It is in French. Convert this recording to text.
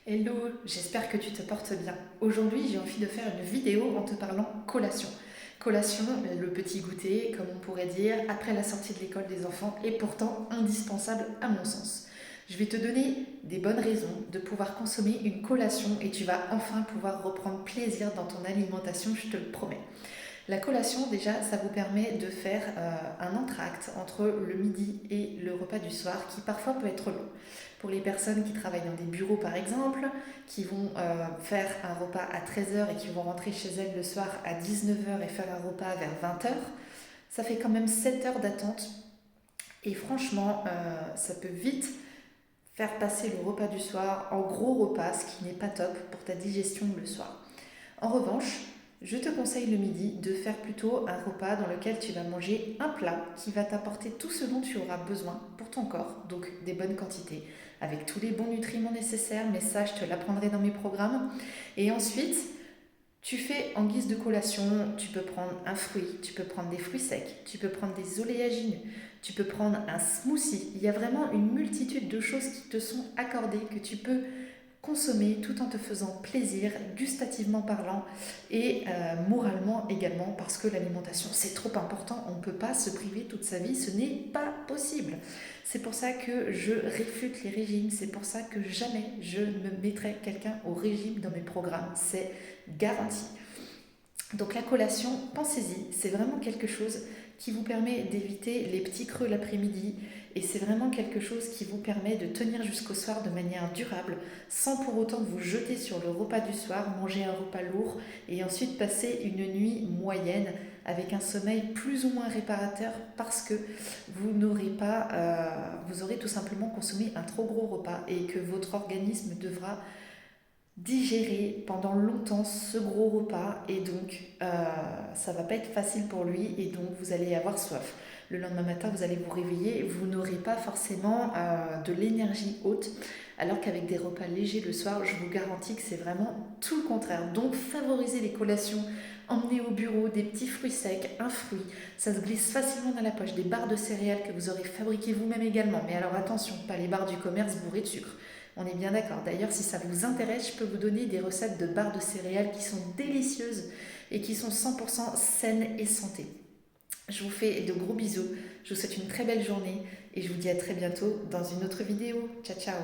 Hello, j'espère que tu te portes bien. Aujourd'hui, j'ai envie de faire une vidéo en te parlant collation. Collation, le petit goûter, comme on pourrait dire, après la sortie de l'école des enfants, est pourtant indispensable à mon sens. Je vais te donner des bonnes raisons de pouvoir consommer une collation et tu vas enfin pouvoir reprendre plaisir dans ton alimentation, je te le promets. La collation, déjà, ça vous permet de faire un entracte entre le midi et le repas du soir qui parfois peut être long. Pour les personnes qui travaillent dans des bureaux par exemple, qui vont faire un repas à 13 heures et qui vont rentrer chez elles le soir à 19 heures et faire un repas vers 20 heures, ça fait quand même 7 heures d'attente. Et franchement, ça peut vite faire passer le repas du soir en gros repas, ce qui n'est pas top pour ta digestion le soir. En revanche, je te conseille le midi de faire plutôt un repas dans lequel tu vas manger un plat qui va t'apporter tout ce dont tu auras besoin pour ton corps, donc des bonnes quantités, avec tous les bons nutriments nécessaires, mais ça je te l'apprendrai dans mes programmes. Et ensuite, tu fais en guise de collation, tu peux prendre un fruit, tu peux prendre des fruits secs, tu peux prendre des oléagineux, tu peux prendre un smoothie. Il y a vraiment une multitude de choses qui te sont accordées, que tu peux consommer tout en te faisant plaisir, gustativement parlant et moralement également, parce que l'alimentation c'est trop important, on ne peut pas se priver toute sa vie, ce n'est pas possible. C'est pour ça que je réfute les régimes, c'est pour ça que jamais je ne mettrai quelqu'un au régime dans mes programmes, c'est garanti. Donc la collation, pensez-y, c'est vraiment quelque chose qui vous permet d'éviter les petits creux l'après-midi et c'est vraiment quelque chose qui vous permet de tenir jusqu'au soir de manière durable sans pour autant vous jeter sur le repas du soir, manger un repas lourd et ensuite passer une nuit moyenne avec un sommeil plus ou moins réparateur parce que vous aurez tout simplement consommé un trop gros repas et que votre organisme devra digérer pendant longtemps ce gros repas et donc ça va pas être facile pour lui et donc vous allez avoir soif. Le lendemain matin, vous allez vous réveiller, vous n'aurez pas forcément de l'énergie haute, alors qu'avec des repas légers le soir, je vous garantis que c'est vraiment tout le contraire. Donc favorisez les collations, emmenez au bureau des petits fruits secs, un fruit, ça se glisse facilement dans la poche, des barres de céréales que vous aurez fabriquées vous-même également, mais alors attention, pas les barres du commerce bourrées de sucre. On est bien d'accord. D'ailleurs, si ça vous intéresse, je peux vous donner des recettes de barres de céréales qui sont délicieuses et qui sont 100% saines et santé. Je vous fais de gros bisous, je vous souhaite une très belle journée et je vous dis à très bientôt dans une autre vidéo. Ciao ciao.